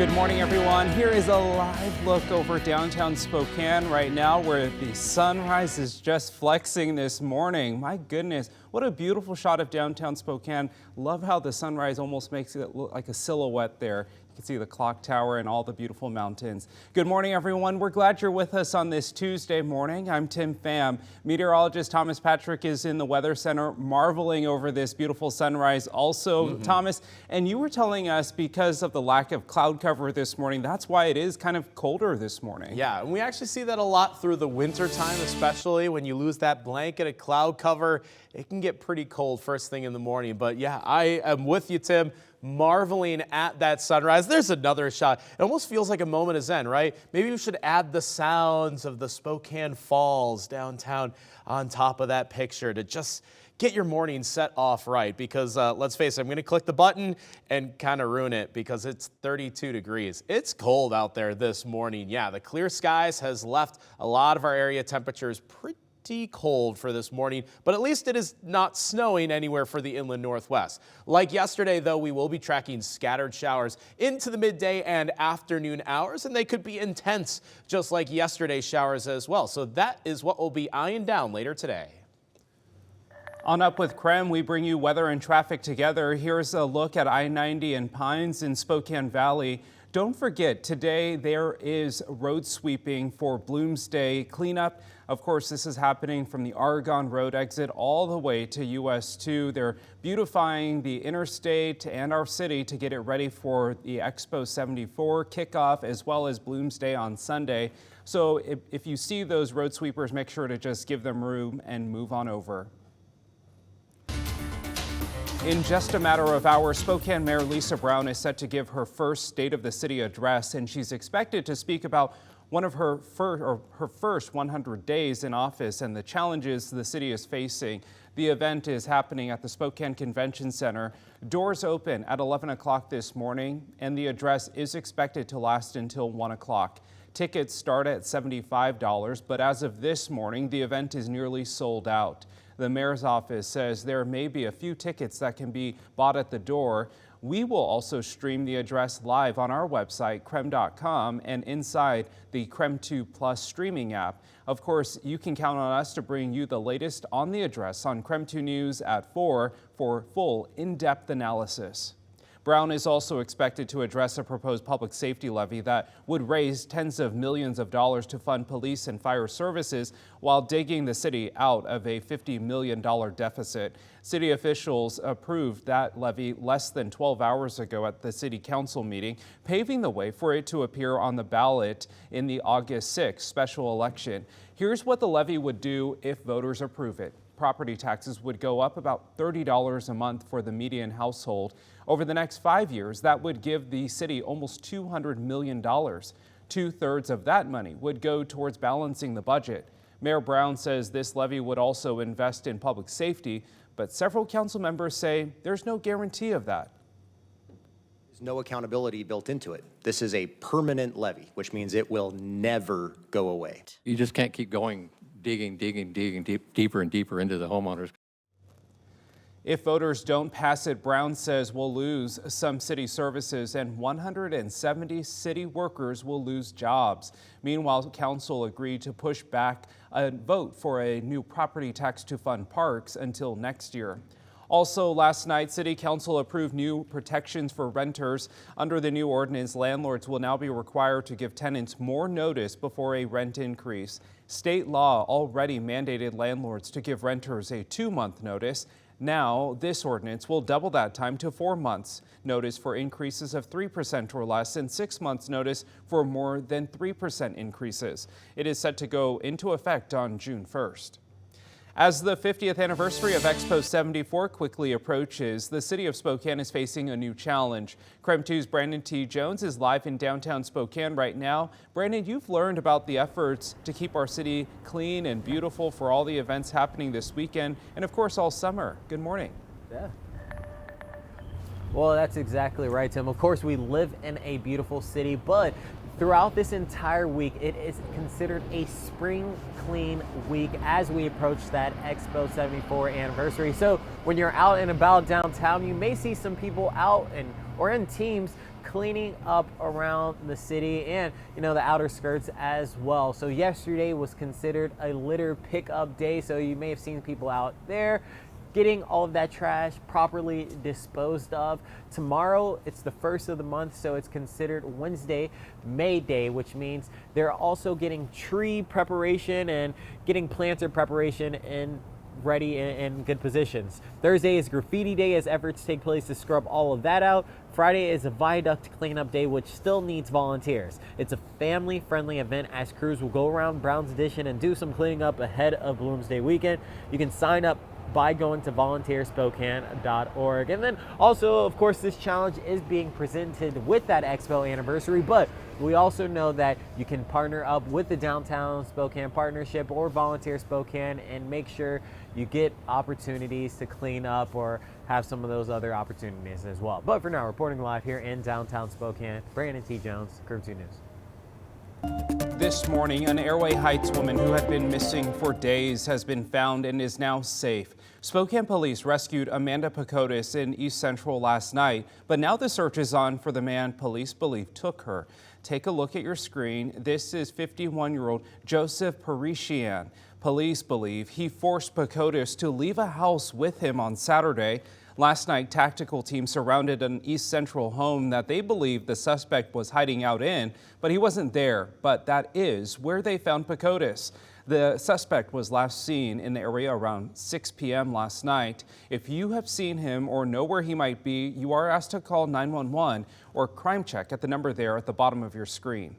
Good morning, everyone. Here is a live look over downtown Spokane right now where the sunrise is just flexing this morning. My goodness, what a beautiful shot of downtown Spokane. Love how the sunrise almost makes it look like a silhouette there. You can see the clock tower and all the beautiful mountains. Good morning, everyone. We're glad you're with us on this Tuesday morning. I'm Tim Pham. Meteorologist Thomas Patrick is in the Weather Center marveling over this beautiful sunrise also. Thomas, and you were telling us because of the lack of cloud cover this morning, that's why it is kind of colder this morning. Yeah, and we actually see that a lot through the winter time, especially when you lose that blanket of cloud cover. It can get pretty cold first thing in the morning. But yeah, I am with you, Tim, marveling at that sunrise. There's another shot. It almost feels like a moment of zen, right? Maybe we should add the sounds of the Spokane Falls downtown on top of that picture to just get your morning set off right, because let's face it, I'm going to click the button and kind of ruin it because it's 32 degrees. It's cold out there this morning. Yeah, the clear skies has left a lot of our area temperatures pretty cold for this morning, but at least it is not snowing anywhere for the inland northwest. Like yesterday, though, we will be tracking scattered showers into the midday and afternoon hours, and they could be intense, just like yesterday's showers as well. So that is what we'll be eyeing down later today. On Up with KREM, we bring you weather and traffic together. Here's a look at I-90 and Pines in Spokane Valley. Don't forget, today there is road sweeping for Bloomsday cleanup. Of course, this is happening from the Argonne Road exit all the way to US 2. They're beautifying the interstate and our city to get it ready for the Expo 74 kickoff, as well as Bloomsday on Sunday. So if you see those road sweepers, make sure to just give them room and move on over. In just a matter of hours, Spokane Mayor Lisa Brown is set to give her first State of the City address, and she's expected to speak about one of her first 100 days in office and the challenges the city is facing. The event is happening at the Spokane Convention Center. Doors open at 11 o'clock this morning, and the address is expected to last until 1 o'clock. Tickets start at $75, but as of this morning, the event is nearly sold out. The mayor's office says there may be a few tickets that can be bought at the door. We will also stream the address live on our website, KREM.com, and inside the KREM 2 Plus streaming app. Of course, you can count on us to bring you the latest on the address on KREM 2 News at 4 for full in-depth analysis. Brown is also expected to address a proposed public safety levy that would raise tens of millions of dollars to fund police and fire services while digging the city out of a $50 million deficit. City officials approved that levy less than 12 hours ago at the city council meeting, paving the way for it to appear on the ballot in the August 6th special election. Here's what the levy would do if voters approve it. Property taxes would go up about $30 a month for the median household. Over the next 5 years, that would give the city almost $200 million. 2/3 of that money would go towards balancing the budget. Mayor Brown says this levy would also invest in public safety, but several council members say there's no guarantee of that. There's no accountability built into it. This is a permanent levy, which means it will never go away. You just can't keep going digging deeper and deeper into the homeowners. If voters don't pass it, Brown says we'll lose some city services and 170 city workers will lose jobs. Meanwhile, council agreed to push back a vote for a new property tax to fund parks until next year. Also last night, City Council approved new protections for renters. Under the new ordinance, landlords will now be required to give tenants more notice before a rent increase. State law already mandated landlords to give renters a 2-month notice. Now, this ordinance will double that time to 4 months notice for increases of 3% or less and 6 months notice for more than 3% increases. It is set to go into effect on June 1st. As the 50th anniversary of Expo 74 quickly approaches, the city of Spokane is facing a new challenge. KREM 2's Brandon T. Jones is live in downtown Spokane right now. Brandon, you've learned about the efforts to keep our city clean and beautiful for all the events happening this weekend and, of course, all summer. Good morning. Yeah. Well, that's exactly right, Tim. Of course, we live in a beautiful city, but throughout this entire week, it is considered a spring clean week as we approach that Expo 74 anniversary. So when you're out and about downtown, you may see some people out or in teams cleaning up around the city and, the outer skirts as well. So yesterday was considered a litter pickup day. So you may have seen people out there getting all of that trash properly disposed of. Tomorrow, it's the first of the month, so it's considered Wednesday, May Day, which means they're also getting tree preparation and getting planter preparation and ready in good positions. Thursday is graffiti day as efforts take place to scrub all of that out. Friday is a viaduct cleanup day, which still needs volunteers. It's a family-friendly event as crews will go around Brown's Addition and do some cleaning up ahead of Bloomsday weekend. You can sign up by going to volunteerspokane.org. And then also, of course, this challenge is being presented with that Expo anniversary, but we also know that you can partner up with the Downtown Spokane Partnership or Volunteer Spokane and make sure you get opportunities to clean up or have some of those other opportunities as well. But for now, reporting live here in downtown Spokane, Brandon T. Jones, KREM 2 News. This morning, an Airway Heights woman who had been missing for days has been found and is now safe. Spokane police rescued Amanda Pacotis in East Central last night, but now the search is on for the man police believe took her. Take a look at your screen. This is 51-year-old Joseph Parisian. Police believe he forced Pacotis to leave a house with him on Saturday. Last night, tactical teams surrounded an East Central home that they believe the suspect was hiding out in, but he wasn't there. But that is where they found Pacotis. The suspect was last seen in the area around 6 p.m. last night. If you have seen him or know where he might be, you are asked to call 911 or Crime Check at the number there at the bottom of your screen.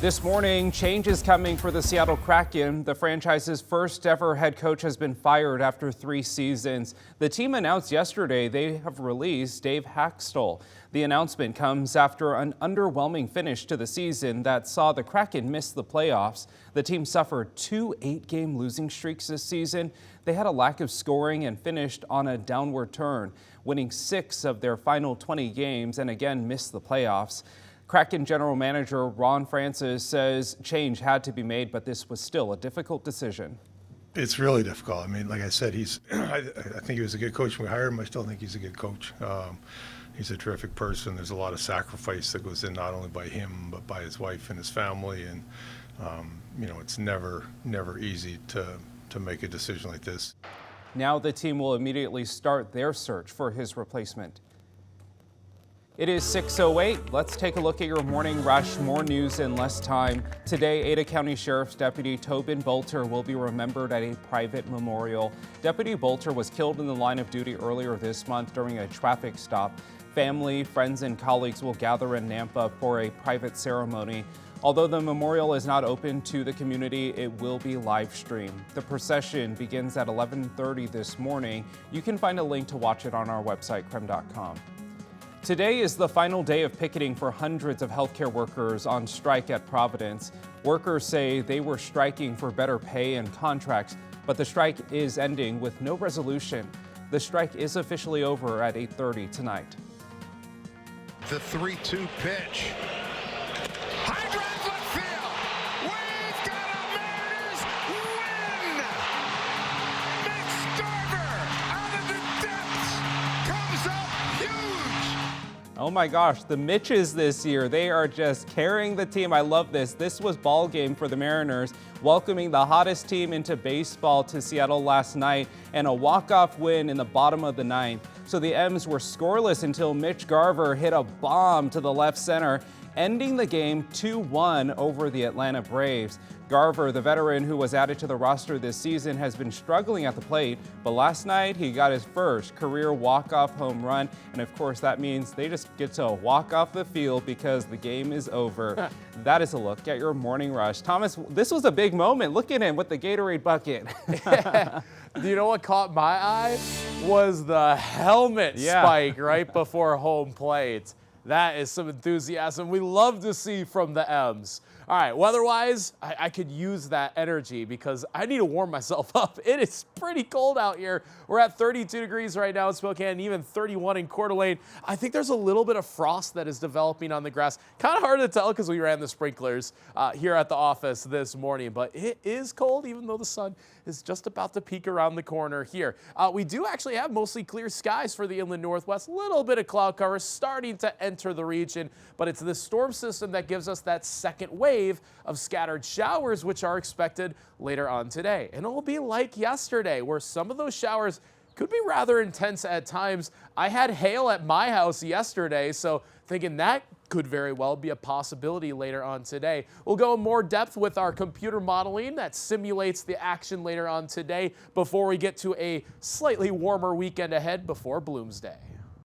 This morning, change is coming for the Seattle Kraken. The franchise's first ever head coach has been fired after 3 seasons. The team announced yesterday they have released Dave Haxtell. The announcement comes after an underwhelming finish to the season that saw the Kraken miss the playoffs. The team suffered 2 8-game losing streaks this season. They had a lack of scoring and finished on a downward turn, winning 6 of their final 20 games and again missed the playoffs. Kraken general manager Ron Francis says change had to be made, but this was still a difficult decision. It's really difficult. I mean, like I said, I think he was a good coach when we hired him. I still think he's a good coach. He's a terrific person. There's a lot of sacrifice that goes in not only by him, but by his wife and his family. And, it's never easy to make a decision like this. Now the team will immediately start their search for his replacement. It is 6:08. Let's take a look at your morning rush. More news in less time. Today, Ada County Sheriff's Deputy Tobin Bolter will be remembered at a private memorial. Deputy Bolter was killed in the line of duty earlier this month during a traffic stop. Family, friends, and colleagues will gather in Nampa for a private ceremony. Although the memorial is not open to the community, it will be live streamed. The procession begins at 11:30 this morning. You can find a link to watch it on our website, krem.com. Today is the final day of picketing for hundreds of healthcare workers on strike at Providence. Workers say they were striking for better pay and contracts, but the strike is ending with no resolution. The strike is officially over at 8:30 tonight. The 3-2 pitch. High drive left field. We've got a Mariners win. Mitch Garver out of the depths comes up huge. Oh my gosh, the Mitches this year, they are just carrying the team. I love this. This was ball game for the Mariners, welcoming the hottest team into baseball to Seattle last night and a walk-off win in the bottom of the ninth. So the M's were scoreless until Mitch Garver hit a bomb to the left center, ending the game 2-1 over the Atlanta Braves. Garver, the veteran who was added to the roster this season, has been struggling at the plate, but last night he got his first career walk-off home run, and of course that means they just get to walk off the field because the game is over. That is a look at your morning rush. Thomas, this was a big moment. Look at him with the Gatorade bucket. Do you know what caught my eye? Was the helmet spike right before home plate. That is some enthusiasm we love to see from the M's. All right, weather-wise, I could use that energy because I need to warm myself up. It is pretty cold out here. We're at 32 degrees right now in Spokane, even 31 in Coeur d'Alene. I think there's a little bit of frost that is developing on the grass. Kind of hard to tell because we ran the sprinklers here at the office this morning, but it is cold even though the sun is just about to peek around the corner here. We do actually have mostly clear skies for the inland northwest. Little bit of cloud cover starting to enter the region, but it's this storm system that gives us that second wave of scattered showers, which are expected later on today. And it will be like yesterday, where some of those showers could be rather intense at times. I had hail at my house yesterday, so thinking that could very well be a possibility later on today. We'll go in more depth with our computer modeling that simulates the action later on today before we get to a slightly warmer weekend ahead before Bloomsday.